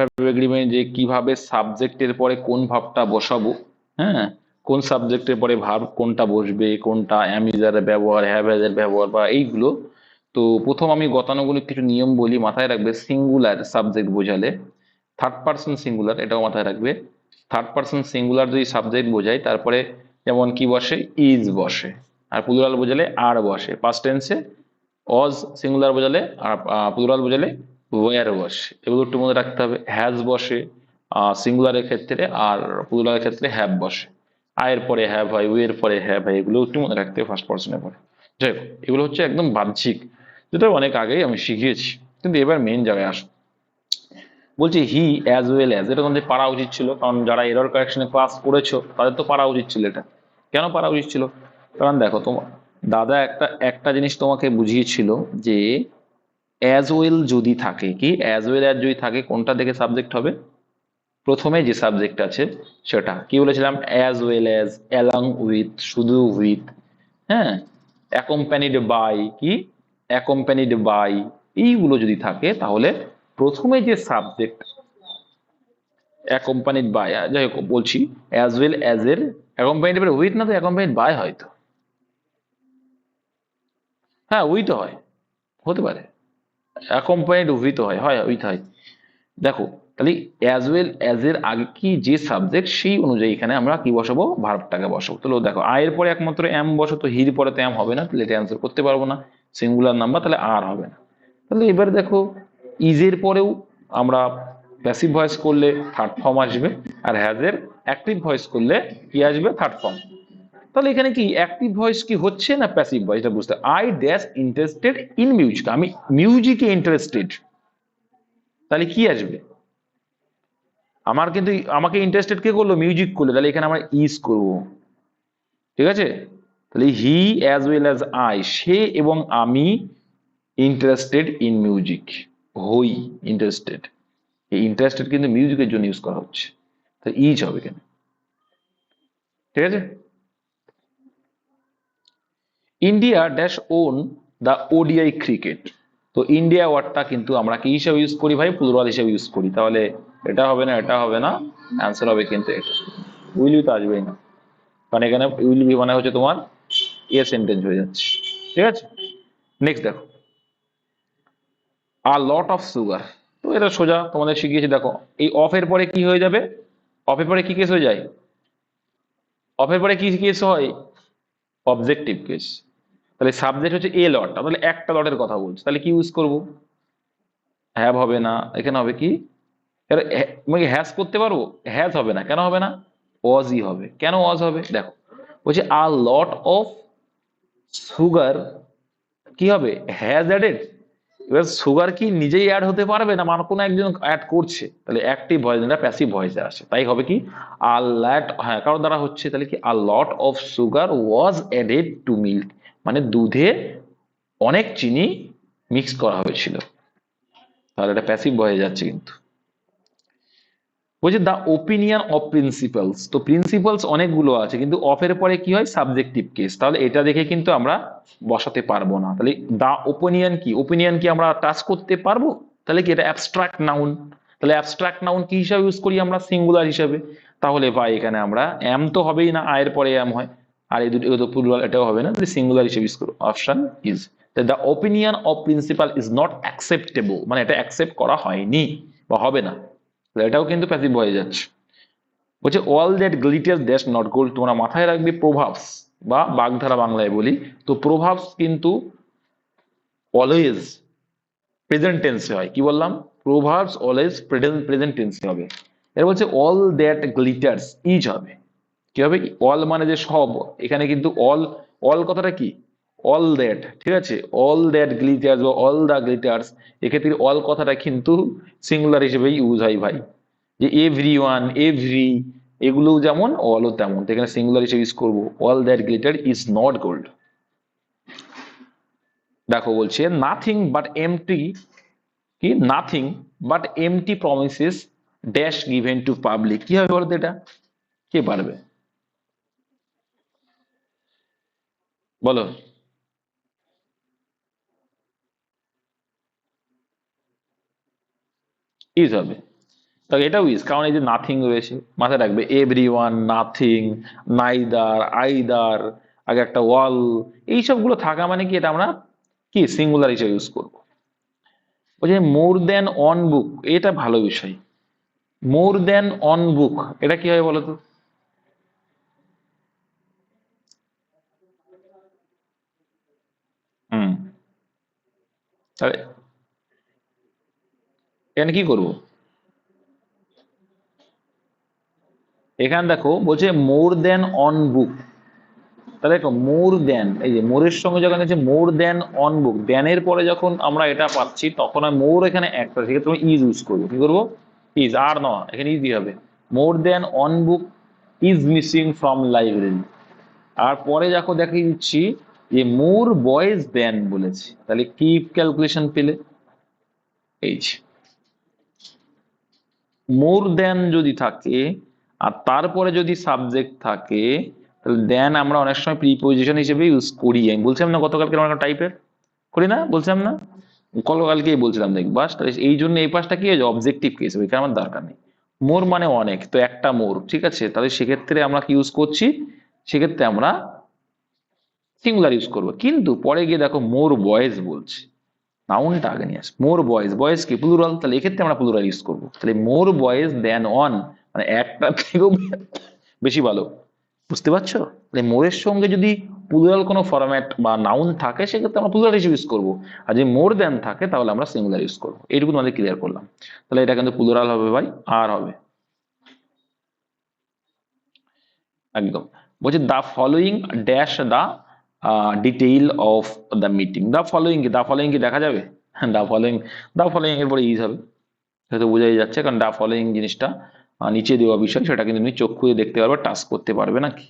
Verb agreement যে কিভাবে সাবজেক্টের পরে কোন ভার্বটা বসাবো, হ্যাঁ, কোন সাবজেক্টের পরে ভার্ব কোনটা বসবে, কোনটা অ্যাম ইউজারের ব্যবহার, হ্যাভ হ্যাজের ব্যবহার বা এইগুলো। তো প্রথম আমি গতানুগতিক কিছু নিয়ম বলি, মাথায় রাখবে। সিঙ্গুলার সাবজেক্ট বোঝালে থার্ড পার্সন সিঙ্গুলার, এটাও মাথায় রাখবে। থার্ড পার্সন সিঙ্গুলার যদি সাবজেক্ট বোঝাই, তারপরে যেমন কি বসে, ইজ বসে। আর প্লুরাল বোঝালে আর বসে। পাস্ট টেন্সে অজ সিঙ্গুলার বোঝালে আর প্লুরাল বোঝালে ওয়ার বসে। এগুলো একটু মনে রাখতে হবে। হ্যাজ বসে সিঙ্গুলারের ক্ষেত্রে, আর প্লুরালের ক্ষেত্রে হ্যাভ বসে। আয়ের পরে হ্যাভ হয়, ওয়ের পরে হ্যাভ হয়, এগুলো একটু মনে রাখতে হবে ফার্স্ট পার্সনের পরে। যাই হোক, এগুলো হচ্ছে একদম বাহ্যিক, যেটা অনেক আগেই আমি শিখিয়েছি। কিন্তু এবার মেন জায়গায় আসো। বলছি হি অ্যাজ ওয়েল অ্যাজ, এটা তোমাদের পারা উচিত ছিল, কারণ যারা এরর কারেকশনে ক্লাস করেছো তাদের তো পারা উচিত ছিল এটা। কেন পারা উচিত ছিল? কারণ দেখো, তোমার দাদা একটা একটা জিনিস তোমাকে বুঝিয়েছিল যে অ্যাজ ওয়েল যদি থাকে, কি অ্যাজ ওয়েল অ্যাজ যদি থাকে, কোনটা দেখে সাবজেক্ট হবে? প্রথমে যে সাবজেক্ট আছে সেটা কি বলেছিলাম? As well as, along with, শুধু উইথ, হ্যাঁ, অ্যাকম্প্যানিড বাই, কি অ্যাকম্প্যানিড বাই, এইগুলো যদি থাকে তাহলে প্রথমে যে সাবজেক্ট অ্যাকম্পানিড বাই, যাই হোক বলছি, অ্যাজ ওয়েল অ্যাজ এর অ্যাকম্পানিড উইথ না তো অ্যাকম্পানিড বাই হয়তো, হ্যাঁ উইথ হয়, হতে পারে, অ্যাকম্পানিড উইথ হয়, হয় উইথ হয়। দেখো তাহলে অ্যাজ ওয়েল অ্যাজ এর আগে কি যে সাবজেক্ট, সেই অনুযায়ী এখানে আমরা কি বসাবো? ভার্বটাকে বসাবো। তাহলে দেখো, আয়ের পরে একমাত্র এম বসো, তো হির পরে তো এম হবে না, তাহলে এটা অ্যান্সার করতে পারবো না, সিঙ্গুলার নাম্বার, তাহলে আর হবে না। তাহলে এবার দেখো, ইজের পরেও আমরা প্যাসিভ ভয়েস করলে থার্ড ফর্ম আসবে, আর হ্যাজের অ্যাক্টিভ ভয়েস করলে কি আসবে? Third form. তাহলে এখানে কি অ্যাক্টিভ ভয়েস কি হচ্ছে না প্যাসিভ ভয়েস, এটা বুঝতে। I dash interested in music, আমি মিউজিকে ইন্টারেস্টেড, তাহলে কি আসবে? আমার কিন্তু, আমাকে ইন্টারেস্টেড কে করলো? মিউজিক করলো, তাহলে এখানে আমরা ইজ করব, ঠিক আছে? তাহলে he as well as I, সে এবং আমি ইন্টারেস্টেড ইন মিউজিক, হই ইন্টারেস্টেড। এই ইন্টারেস্টেড কিন্তু মিউজিকের জন্য ইউজ করা হচ্ছে, তো ইজ হবে কেন, ঠিক আছে? India dash won the ODI cricket, তো ইন্ডিয়া ওয়ার্ডটা কিন্তু আমরা কি হিসাবে ইউজ করি ভাই? প্লুরাল হিসাবে ইউজ করি, তাহলে এটা হবে না, এটা হবে না, অ্যান্সার হবে কিন্তু এটা। উইল তো আসবেই না, কারণ এখানে উইল বি মানে হচ্ছে তোমার এ সেন্টেন্স হয়ে যাচ্ছে, ঠিক আছে? নেক্সট দেখো, আ লট অফ সুগার, তো এটা সোজা তোমাদের শিখিয়েছি। দেখো, এই অফের পরে কি হয়ে যাবে? অফের পরে কি কেস হয়ে যায়? অফের পরে কি কেস হয়? Objective case. তাহলে সাবজেক্ট হচ্ছে এ লট, তাহলে একটা লটের কথা বলছে, তাহলে কি ইউজ করব? হ্যাভ হবে না, এখানে হবে কি? আমি হ্যাজ করতে পারবো? হ্যাজ হবে না, কেন হবে না? ওয়াজই হবে। কেন ওয়াজ হবে? দেখো, বলছে আ লট অফ সুগার, কি হবে? Has added. এবার সুগার কি নিজেই অ্যাড হতে পারবে, না মানে কোনো একজন অ্যাড করছে? তাহলে অ্যাক্টিভ ভয়েস, এটা প্যাসিভ ভয়েসে আসে, তাই হবে কি? আ ল্যাট, হ্যাঁ কারণ দ্বারা হচ্ছে, তাহলে কি? A lot of sugar was added to milk, মানে দুধে অনেক চিনি মিক্স করা হয়েছিল, তাহলে এটা প্যাসিভ ভয়েসে যাচ্ছে কিন্তু। বলছে দ্য ওপিনিয়ন অফ প্রিন্সিপালস, তো প্রিন্সিপালস অনেকগুলো আছে, কিন্তু অফের পরে কি হয়? সাবজেক্টিভ কেস, তাহলে এটা দেখে কিন্তু আমরা বসাতে পারবো না। তাহলে দ্য ওপিনিয়ন কি, ওপিনিয়ন কি আমরা টাচ করতে পারবো? তাহলে কি এটা অ্যাবস্ট্রাক্ট নাউন, তাহলে অ্যাবস্ট্রাক্ট নাউন কি হিসাবে ইউজ করি আমরা? সিঙ্গুলার হিসাবে। তাহলে ভাই এখানে আমরা এম তো হবেই না, আয়ের পরে এম হয়, আর এই দুটো প্লুরাল, এটাও হবে না, তাহলে সিঙ্গুলার হিসেবে ইউজ করবো, option is. The opinion of principal is not acceptable, মানে এটা অ্যাকসেপ্ট করা হয়নি বা হবে না, এটাও কিন্তু প্যাসিভ হয়ে যাচ্ছে। বলছে অল দ্যাট গ্লিটার দ্যাশ নট গোল্ড, তোমরা মাথায় রাখবে প্রভাবস বা বাগধারা বাংলায় বলি, তো প্রভাবস কিন্তু অলওয়েজ প্রেজেন্ট টেন্সে হয়। কি বললাম? প্রভাবস অলওয়েজ প্রেজেন্ট টেন্সে হবে। এর বলছে অল দ্যাট গ্লিটার্স, ইজ হবে, কি হবে? অল মানে যে সব, এখানে কিন্তু অল, অল কথাটা কি? অল দ্যাট, ঠিক আছে? অল দ্যাট গ্লিটার্স বা অল দা গ্লিটার্স, এক্ষেত্রে অল কথাটা কিন্তু সিঙ্গুলার হিসেবে ইউজ হয় ভাই। যে এভরি ওয়ান, এভরি, এগুলো যেমন অলও তেমন, তো এখানে সিঙ্গুলার হিসেবে ইউজ করবো, all that glitter is not gold. দেখো বলছে নাথিং বাট এমটি, কি nothing but empty promises dash given to public, কি হবে বলতো এটা? কে পারবে বলো? ইজ হবে। তো এটাও ইজ, কারণ এই যে নাথিং রয়েছে, মাথায় রাখবে এভরিওয়ান, নাথিং, নাইদার, আইদার, আগে একটা ওয়াল, এই সবগুলো থাকা মানে কি এটা আমরা কি সিঙ্গুলার হিসেবে ইউজ করবো। বলছে মোর দেন অন বুক, এটা ভালো বিষয়। মোর দেন অন বুক এটা কি হয় বলতো? হুম, তাহলে এখানে কি করব? এখানে দেখো বলছে মোর দেন অন বুক, তাহলে দেখো মোর দেন, এই যে মোরের সঙ্গে যখন আছে মোর দেন অন বুক, দেনের পরে যখন আমরা এটা পাচ্ছি তখন আর মোর এখানে একটা, সেক্ষেত্রে আমি ইজ ইউজ করবো। কি করবো? ইজ, আর নয়, এখানে ইজি হবে। More than one book is missing from library. আর পরে দেখো দেখিয়ে দিচ্ছি যে মোর বয়েজ দেন বলেছে, তাহলে কি ক্যালকুলেশন পেলে? এই যে মোর দেন যদি থাকে আর তারপরে যদি সাবজেক্ট থাকে, তাহলে দেন আমরা অনেক সময় প্রিপোজিশন হিসেবে ইউজ করি। আমি বলছিলাম না গতকালকে আমরা টাইপের করি না, বলছিলাম না, গতকালকেই বলছিলাম দেখবাস। তাহলে এই জন্য এই পাশটা কি হয়েছে? অবজেক্টিভ কেস, ওইখানে আমার দরকার নেই। মোর মানে অনেক, তো একটা মোর, ঠিক আছে, তাহলে সেক্ষেত্রে আমরা কি ইউজ করছি? সেক্ষেত্রে আমরা সিঙ্গুলার ইউজ করবো। কিন্তু পরে গিয়ে দেখো মোর বয়েজ বলছে, নাউনটা আগে নিয়ে আস। মোর বয়েজ, বয়েজ কি প্লুরাল, তাহলে এক্ষেত্রে আমরা প্লুরাল ইউজ করবো। তাহলে মোর বয়েজ দেন অন, মানে একটা থেকেও বেশি ভালো। বুঝতে পারছো? তাহলে মোরের সঙ্গে যদি প্লুরাল কোনো ফরম্যাট বা নাউন থাকে সেক্ষেত্রে আমরা প্লুরাল হিসেবে ইউজ করবো। আর যদি মোর দেন থাকে তাহলে আমরা সিঙ্গুলার ইউজ করবো। এইটুকু তোমাদের ক্লিয়ার করলাম। তাহলে এটা কিন্তু প্লুরাল হবে ভাই, আর হবে একদম। বলছে the following dash the detail of the meeting. The following কি, দ্য ফলোয়িং কি দেখা যাবে? দ্য ফলোয়িং, দ্য ফলোয়িং এর পরে ইজ হবে, হয়তো বোঝাই যাচ্ছে, কারণ দ্য ফলোয়িং জিনিসটা নিচে দেওয়া বিষয়, সেটা কিন্তু তুমি চোখ খুঁজে দেখতে পারবে, টাচ করতে পারবে নাকি,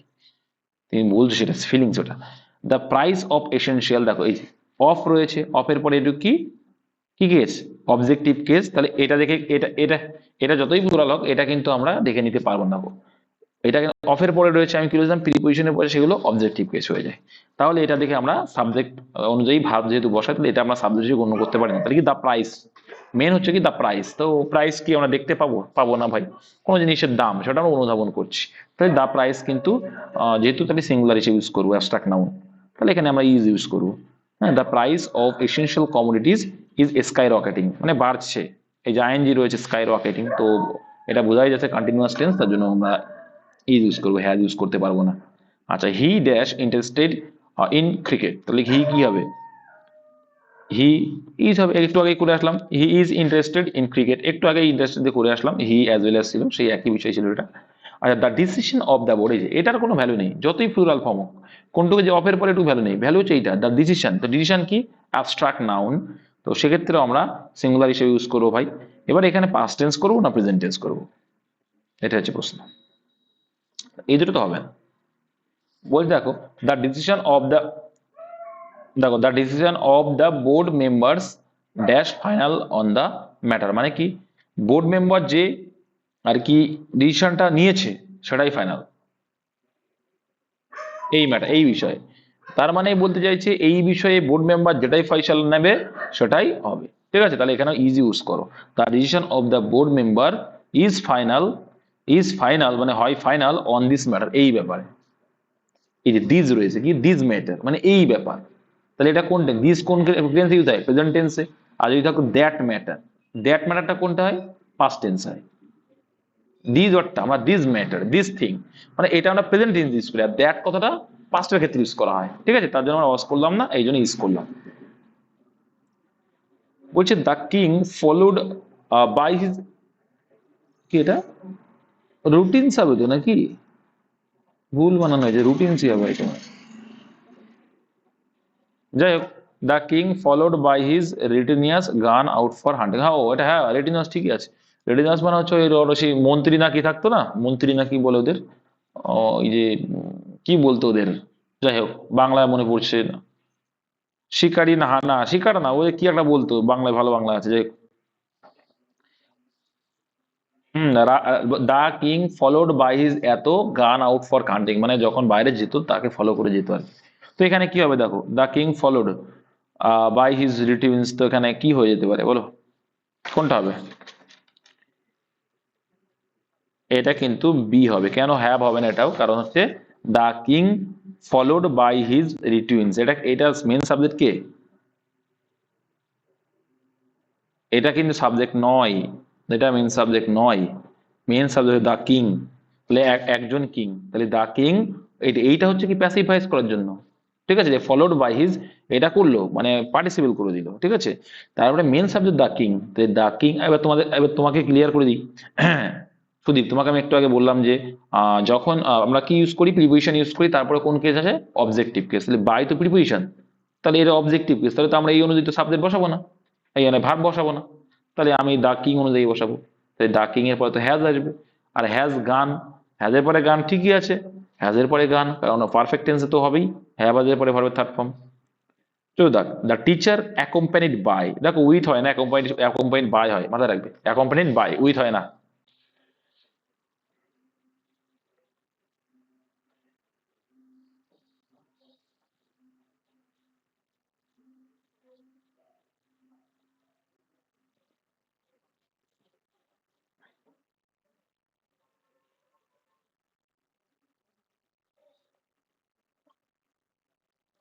তুমি বলছো সেটা ফিলিংস ওটা। দ্য প্রাইস অফ এসেনশিয়াল, দেখো এই যে অফ রয়েছে, অফের পরে এটুকু কি, কি কেস? Objective case. তাহলে এটা দেখে এটা এটা এটা যতই প্লুরাল হোক এটা কিন্তু আমরা দেখে নিতে পারবো না গো। এটা অফের পরে রয়েছে, আমি কি বলছিলাম, প্রিপোজিশনের পরে, সেগুলো অবজেক্টিভ কেস হয়ে যায়। তাহলে এটা দেখে আমরা সাবজেক্ট অনুযায়ী ভার্ব যেহেতু বসাই, তাহলে এটা আমরা সাবজেক্ট হিসেবে গণ্য করতে পারি না। তাহলে কি দ্য প্রাইস, মেন হচ্ছে কি দ্য প্রাইস। তো প্রাইস কি আমরা দেখতে পাবো? পাবো না ভাই। কোনো জিনিসের দাম সেটা আমরা অনুধাবন করছি। তাহলে দ্য প্রাইস কিন্তু যেহেতু তাহলে সিঙ্গুলার হিসেবে ইউজ করবো, অ্যাবস্ট্রাক্ট নাউন, তাহলে এখানে আমরা ইজ ইউজ করবো। হ্যাঁ, the price of essential commodities is sky rocketing বাড়ছে, এই যে আইএনজি রয়েছে স্কাই রকেটিং, তো এটা বোঝাই যাচ্ছে কন্টিনিউয়াস টেন্স, তার জন্য আমরা ইজ ইউজ করবো, হ্যাজ ইউজ করতে পারবো না। আচ্ছা, he dash interested in cricket, তাহলে হি কি হবে? হি ইজ হবে, একটু আগে করে আসলাম, he is interested in cricket, একটু আগে ইন্টারেস্টেড দিয়ে করে আসলাম, হি অ্যাজ ওয়েল অ্যাজ ছিল, সেই একই বিষয় ছিল এটা। আচ্ছা, the decision of the board, এই যে এটার কোনো ভ্যালু নেই, যতই প্লুরাল ফর্ম হোক, কোনটুকু যে অফের পরে একটু ভ্যালু নেই, ভ্যালু হচ্ছে এইটা দ্য ডিসিশন। তো ডিসিশন কি? অ্যাবস্ট্রাক্ট নাউন, তো সেক্ষেত্রে আমরা সিঙ্গুলার হিসেবে ইউজ করবো ভাই। এবার এখানে পাস্ট টেন্স করবো না প্রেজেন্ট টেন্স করবো, এটা হচ্ছে প্রশ্ন। এই দুটো তো হবে না। বলতে দেখো দ্য ডিসিশন অফ দ্য, দেখো the decision of the board members dash final on the matter, মানে কি বোর্ড মেম্বার যে আর কি ডিসিশনটা নিয়েছে সেটাই ফাইনাল, এই ম্যাটার, এই বিষয়ে। তার মানে বলতে চাইছে এই বিষয়ে বোর্ড মেম্বার যেটাই ফয়সালা নেবে সেটাই হবে, ঠিক আছে। তাহলে এখানে ইজ ইউজ করো, the decision of the board member is final, is final মানে হয় ফাইনাল অন দিস ম্যাটার, এই ব্যাপারে। এই যে দিস রয়েছে কি, দিস ম্যাটার মানে এই ব্যাপার, তাহলে এটা কোন দিস কোন টেন্সে ইউজ হয়? প্রেজেন্ট টেন্সে। আর যদি থাকো দ্যাট ম্যাটার, দ্যাট ম্যাটারটা কোনটা হয়? পাস্ট টেন্স হয়। দিস ওয়ার্ডটা আমরা দিস ম্যাটার, দিস থিং, মানে এটা আমরা প্রেজেন্ট টেন্স ইউজ করি, আর দ্যাট কথাটা পাস্টের ক্ষেত্রে ইউজ করা হয়, ঠিক আছে। তার জন্য আমরা ওয়াজ করলাম না, এই জন্য ইউজ করলাম। বলছে the king followed by his, কি এটা রুটিন হবে তো নাকি? ভুল বানানো হয়েছে, রুটিনসই হবে এটা। যাই হোক, the king followed by his retinues gone out for হান্টিং, হ্যাঁ এটা হ্যাঁ রিটিনিয়াস ঠিকই আছে। রিটিনিয়াস মানে হচ্ছে ওই সেই মন্ত্রী না কি থাকতো না, মন্ত্রী না কি বলে ওদের, ওই যে কি বলতো ওদের, যাই হোক বাংলায় মনে পড়ছে না, শিকারি না, না শিকার না, ওই কি একটা বলতো, বাংলায় ভালো বাংলা আছে, যাই হোক। Hmm, the king followed by his এত গান আউট ফর হান্টিং, মানে যখন বাইরে যেত তাকে ফলো করে যেত আর কি। তো এখানে কি হবে দেখো, the king followed by his, retinues, তো এখানে কি হয়ে যেতে পারে বলো, কোনটা হবে? এটা কিন্তু বি হবে। কেন হ্যাভ হবে না এটাও? কারণ হচ্ছে the king followed by his retinues, এটা মেন সাবজেক্ট কে? এটা কিন্তু সাবজেক্ট নয়, এটা মেন সাবজেক্ট নয়। মেন সাবজেক্ট দা কিং, তাহলে একজন কিং, তাহলে দা কিং এইটা হচ্ছে কি প্যাসিভ ভয়েস করার জন্য, ঠিক আছে? যে ফলোড বাই হিজ, এটা করলো মানে পার্টিসিপেল করে দিল, ঠিক আছে? তারপরে main subject the king, the king. এবার তোমাকে ক্লিয়ার করে দিই। সুদীপ, তোমাকে আমি একটু আগে বললাম যে যখন আমরা কি ইউজ করি, প্রিপোজিশন ইউজ করি, তারপরে কোন কেস আছে? Objective case. তাহলে বাই তো প্রিপোজিশন, তাহলে এটা অবজেক্টিভ কেস, তাহলে তো আমরা এই অনুযায়ী তো সাবজেক্ট বসাবো না, এই মানে ভার্ব বসাবো না। তাহলে আমি দা কিং অনুযায়ী বসাবো। তাই দা কিং এর পরে তো হ্যাজ আসবে। আর হ্যাজ গান, হ্যাজ এর পরে গান ঠিকই আছে, হ্যাজ এর পরে গান, কারণ পারফেক্ট টেন্সে তো হবেই, হ্যাভ এর পরে ভার্বের থার্ড ফর্ম। তো দেখ, দ্য টিচার অ্যাকম্পানিড বাই, দেখো উইথ হয় না, অ্যাকম্পানিড বাই হয়, মাথায় রাখবে, অ্যাকম্পানিড বাই, উইথ হয় না।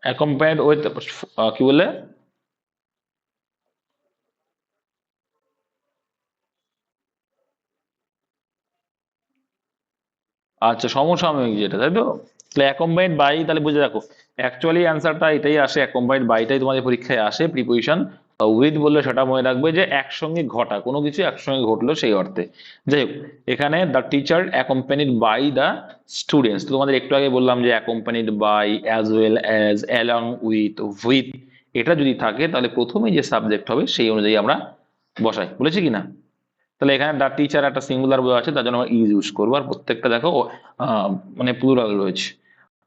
অ্যাকম্পানিড উইথ, কি বলে? আচ্ছা, সমসাময়িক যেটা, তাই তো? তাহলে অ্যাকম্পানিড বাই, তাহলে বুঝে রাখো, অ্যাকচুয়ালি অ্যান্সারটা এটাই আসে, অ্যাকম্পানিড বাইটাই তোমাদের পরীক্ষায় আসে। প্রিপোজিশন উইথ বললে সেটা মনে রাখবে যে একসঙ্গে ঘটা, কোনো কিছু একসঙ্গে ঘটলো সেই অর্থে। যাই হোক, এখানে the teacher accompanied by the students, তোমাদের একটু আগে বললাম যে accompanied by, as well as, along with, with, এটা যদি থাকে তাহলে প্রথমে যে সাবজেক্ট হবে সেই অনুযায়ী আমরা বসাই, বলেছি কি না? তাহলে এখানে দা টিচার একটা সিঙ্গুলার বোঝা আছে, তার জন্য আমরা ইজ ইউজ করবো, আর প্রত্যেকটা দেখো মানে প্লুরাল রয়েছে।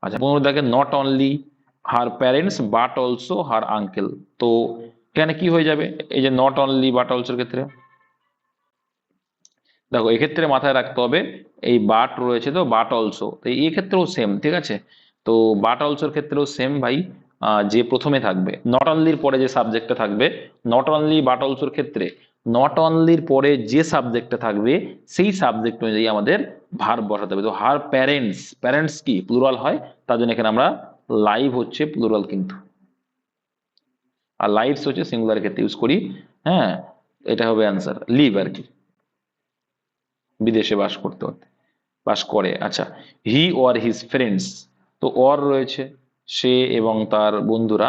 আচ্ছা, পনেরো দেখে not only her parents but also her uncle, তো এখানে কি হয়ে যাবে? এই যে নট অনলি বাট অলসোর ক্ষেত্রে, দেখো এক্ষেত্রে মাথায় রাখতে হবে এই বাট রয়েছে, তো বাট অলসো, তো এই ক্ষেত্রেও সেম, ঠিক আছে? তো বাট অলসোর ক্ষেত্রেও সেম ভাই, যে প্রথমে থাকবে নট অনলির পরে যে সাবজেক্টটা থাকবে, নট অনলি বাট অলসোর ক্ষেত্রে নট অনলির পরে যে সাবজেক্টটা থাকবে সেই সাবজেক্ট অনুযায়ী আমাদের ভার্ব বসাতে হবে। তো হার প্যারেন্টস, প্যারেন্টস কি প্লুরাল হয়, তার জন্য এখানে আমরা লাইভ হচ্ছে প্লুরাল কিন্তু, আর লাইভস হচ্ছে সিঙ্গুলার ক্ষেত্রে ইউজ করি। হ্যাঁ, এটা হবে অ্যান্সার, লিভ আর কি, বিদেশে বাস করতে হতে, বাস করে। আচ্ছা, হি ওর হিজ ফ্রেন্ডস, তো ওর রয়েছে, সে এবং তার বন্ধুরা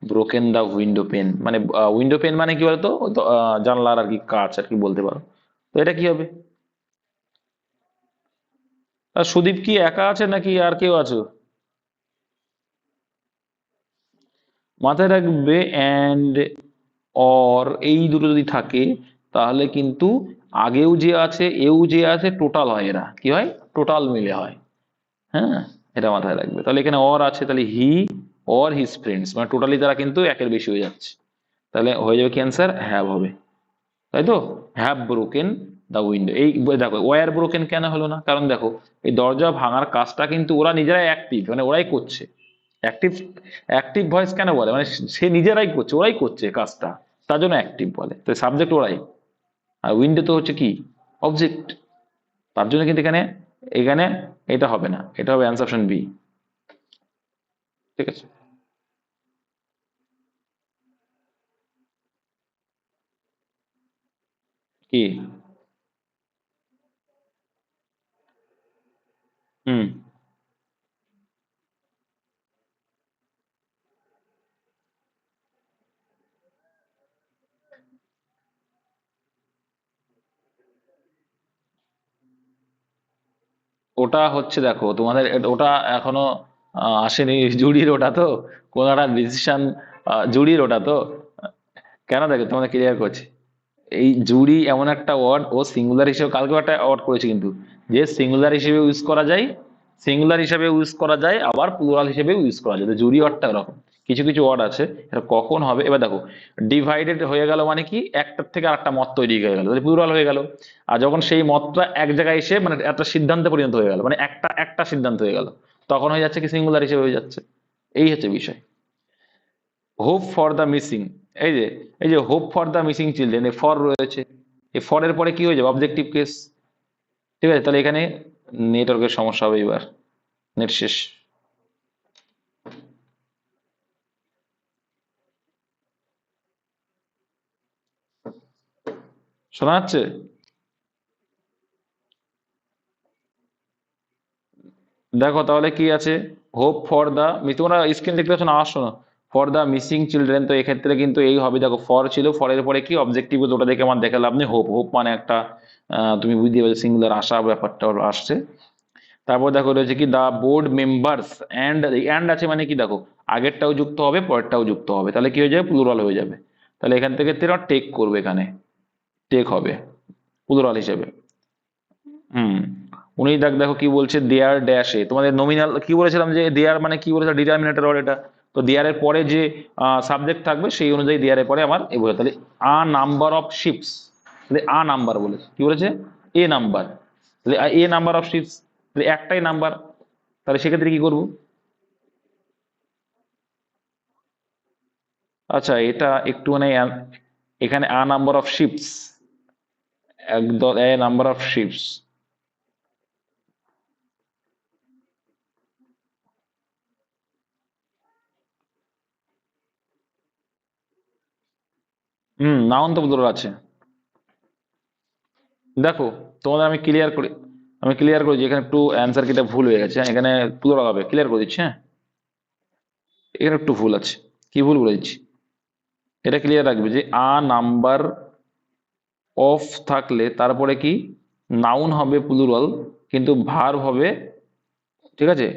ব্রোকেন দা উইন্ডো পেন, মানে উইন্ডো পেন মানে কি বলতো? ওই তো, জানলার আর কি কাঁচ আর কি বলতে পারো। তো এটা কি হবে? আর সুদীপ কি একা আছে নাকি আর কেউ আছে? মাথায় রাখবে অ্যান্ড অর এই দুটো যদি থাকে তাহলে কিন্তু আগেও যে আছে এও যে আছে টোটাল হয়, এরা কি হয়? টোটাল মিলে হয়। হ্যাঁ, এটা মাথায় রাখবে। তাহলে এখানে অর আছে, তাহলে হি অর হিজ ফ্রেন্ডস, মানে টোটালি তারা কিন্তু একের বেশি হয়ে যাচ্ছে, তাহলে হয়ে যাবে কি অ্যান্সার? হ্যাভ হবে, তাই তো? Have broken the window. এই দেখো ওয়ার ব্রোকেন কেন হলো না? কারণ দেখো এই দরজা ভাঙার কাজটা কিন্তু ওরা নিজেরাই অ্যাক্টিভ, মানে ওরাই করছে। অ্যাক্টিভ, অ্যাক্টিভ ভয়েস কেন বলে? মানে সে নিজেরাই করছে, ওরাই করছে কাজটা, তার জন্য অ্যাক্টিভ বলে। তো সাবজেক্ট ওরাই, আর উইন্ডো তো হচ্ছে কি অবজেক্ট, তার জন্য কিন্তু এখানে, এখানে এটা হবে না, এটা হবে অ্যান্সার অপশন বি, ঠিক আছে? কি? হুম, ওটা হচ্ছে দেখো তোমাদের ওটা এখনো আসেনি জুরির, ওটা তো কোন একটা ডিসিশন, জুরির ওটা তো, কেন দেখো তোমাদের ক্লিয়ার করছি। এই জুরি এমন একটা ওয়ার্ড, ও সিঙ্গুলার হিসেবে কালকে একটা ওয়ার্ড করেছে কিন্তু, যে সিঙ্গুলার হিসেবে ইউজ করা যায়, সিঙ্গুলার হিসেবে ইউজ করা যায় আবার প্লুরাল হিসেবে ইউজ করা যায়। তো জুরি ওয়ার্ডটা এরকম, কিছু কিছু ওয়ার্ড আছে এটা কখন হবে। এবার দেখো, ডিভাইডেড হয়ে গেল মানে কি, একটার থেকে আরেকটা মত তৈরি হয়ে গেল, প্লুরাল হয়ে গেল। আর যখন সেই মতটা এক জায়গায় এসে মানে একটা সিদ্ধান্তে পরিণত হয়ে গেল, মানে একটা একটা সিদ্ধান্ত হয়ে গেল, তখন হয়ে যাচ্ছে কি সিঙ্গুলার হিসেবে হয়ে যাচ্ছে। এই হচ্ছে বিষয়। হোপ ফর দ্য মিসিং, এই যে, এই যে hope for the missing children, A for রয়েছে, এই ফরের পরে কি হয়ে যাবে? Objective case. ঠিক আছে, তাহলে এখানে নেটওয়ার্কের সমস্যা হবে, এবার নেট শেষ। শোনা যাচ্ছে? দেখো তাহলে কি আছে, হোপ ফর দা, তোমরা স্ক্রিন দেখতে পাচ্ছ না, আওয়াজ শোনো। ফর দা মিসিং চিলড্রেন, তো এক্ষেত্রে কিন্তু এই হবে, দেখো ফর ছিল, ফরের পরে কি অবজেক্টিভ, ওটা দেখে আমার দেখে লাভ নেই, হোপ, হোপ মানে একটা তুমি বুঝতে পারছো সিঙ্গুলার আশা ব্যাপারটা আসছে। তারপর দেখো রয়েছে কি, দা বোর্ড মেম্বার্স অ্যান্ড আছে মানে কি, দেখো আগেরটাও যুক্ত হবে পরেরটাও যুক্ত হবে, তাহলে কি হয়ে যাবে, প্লুরাল হয়ে যাবে। তাহলে এখান থেকে তেরা টেক করবে, এখানে টেক হবে প্লুরাল হিসেবে। হুম। উনি দেখো কি বলছে, দেয়ার ড্যাশে, তোমাদের নমিনাল কি বলেছিলাম যে দেয়ার মানে কি বলেছে, ডিটারমিনেটর ওর এটা। তো দেয়ারের পরে যে সাবজেক্ট থাকবে সেই অনুযায়ী দেয়ারের পরে আমার এই বোঝা, তাহলে আ নাম্বার অফ শিপস, তাহলে আ নাম্বার বলেছে, কি বলেছে, এ নাম্বার, তাহলে এ নাম্বার অফ শিপস, তাহলে একটাই নাম্বার, তাহলে সেক্ষেত্রে কি করব। আচ্ছা এটা একটু মানে এখানে আ নাম্বার অফ শিপস, একদম এ নাম্বার অফ শিপস। নাউন তো দুটোর আছে। দেখো তোমাদের আমি ক্লিয়ার করি যে এখানে একটু অ্যান্সার কিটা ভুল হয়ে গেছে, হ্যাঁ, এখানে প্লুরাল হবে, ক্লিয়ার করে দিচ্ছি, হ্যাঁ। এখানে একটু ভুল আছে, কি ভুল বলে দিচ্ছি, এটা ক্লিয়ার রাখবে যে আ নাম্বার অফ থাকলে তারপরে কি নাউন হবে প্লুরাল, কিন্তু ভার্ব হবে, ঠিক আছে,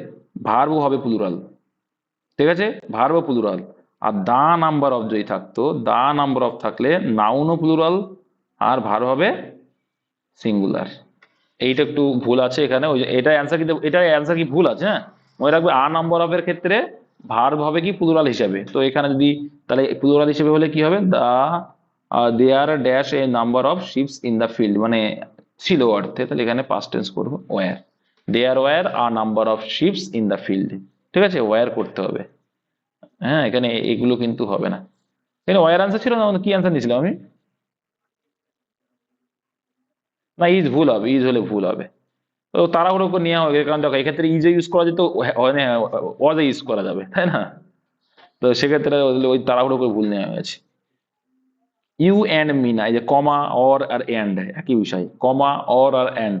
ভার্বও হবে প্লুরাল, ঠিক আছে, ভার্বও প্লুরাল। আর দা নাম্বার অফ যদি থাকতো, দা নাম্বার অফ থাকলে নাউনও প্লুরাল আর ভার্ব হবে সিঙ্গুলার। এইটা একটু ভুল আছে এখানে, ওই এটা অ্যান্সার, কিন্তু এটা অ্যান্সার কি ভুল আছে, হ্যাঁ। মনে রাখবে আ নাম্বার অফ এর ক্ষেত্রে ভার্ব হবে কি প্লুরাল হিসাবে, তো এখানে যদি তাহলে প্লুরাল হিসেবে হলে কি হবে, the there dash a number of ships in the field, মানে ছিল অর্থে, তাহলে এখানে পাস্ট টেন্স করবো, were, there were a number of ships in the field, ঠিক আছে, ওয়্যার করতে হবে, হ্যাঁ, এখানে এগুলো কিন্তু হবে না। এখানে ওয়্যার আনসার ছিল না, কি আনসার দিয়েছিলাম আমি, না ইজ ভুল হবে, ইজ হলে ভুল হবে, তো তাড়াহুড়ো করে নেওয়া হবে, কারণ দেখো এক্ষেত্রে ইজে ইউজ করা যেত, মানে ওয়াজে ইউজ করা যাবে, তাই না, তো সেক্ষেত্রে ওই তাড়াহুড়ো করে ভুল নেওয়া হয়েছে। ইউ অ্যান্ড মি না, এই যে কমা অর আর অ্যান্ড একই বিষয়, কমা অর আর অ্যান্ড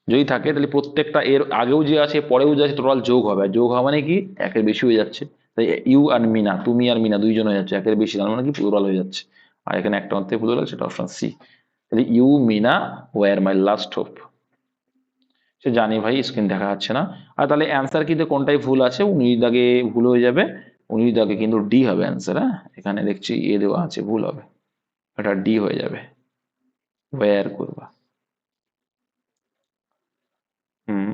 যদি থাকে তাহলে প্রত্যেকটা এর আগেও যে আছে পরেও যে আছে টোটাল যোগ হবে, আর যোগ হওয়া মানে কি একের বেশি হয়ে যাচ্ছে, তাই ইউ আর মিনা, তুমি আর মিনা দুইজন হয়ে যাচ্ছে, একের বেশি তার মানে কি প্লুরাল হয়ে যাচ্ছে, আর এখানে একটা মাত্র প্লুরাল, সেটা অপশন সি। তাহলে you Meena were my last hope. সে জানি ভাই স্ক্রিন দেখা যাচ্ছে না। আর তাহলে অ্যান্সার কিন্তু কোনটাই ভুল আছে, 19 দাগে ভুল হয়ে যাবে, 19 দাগে কিন্তু ডি হবে অ্যান্সার, হ্যাঁ, এখানে দেখছি এ দেওয়া আছে, ভুল হবে, এটা ডি হয়ে যাবে, ওয়্যার করবা। হুম।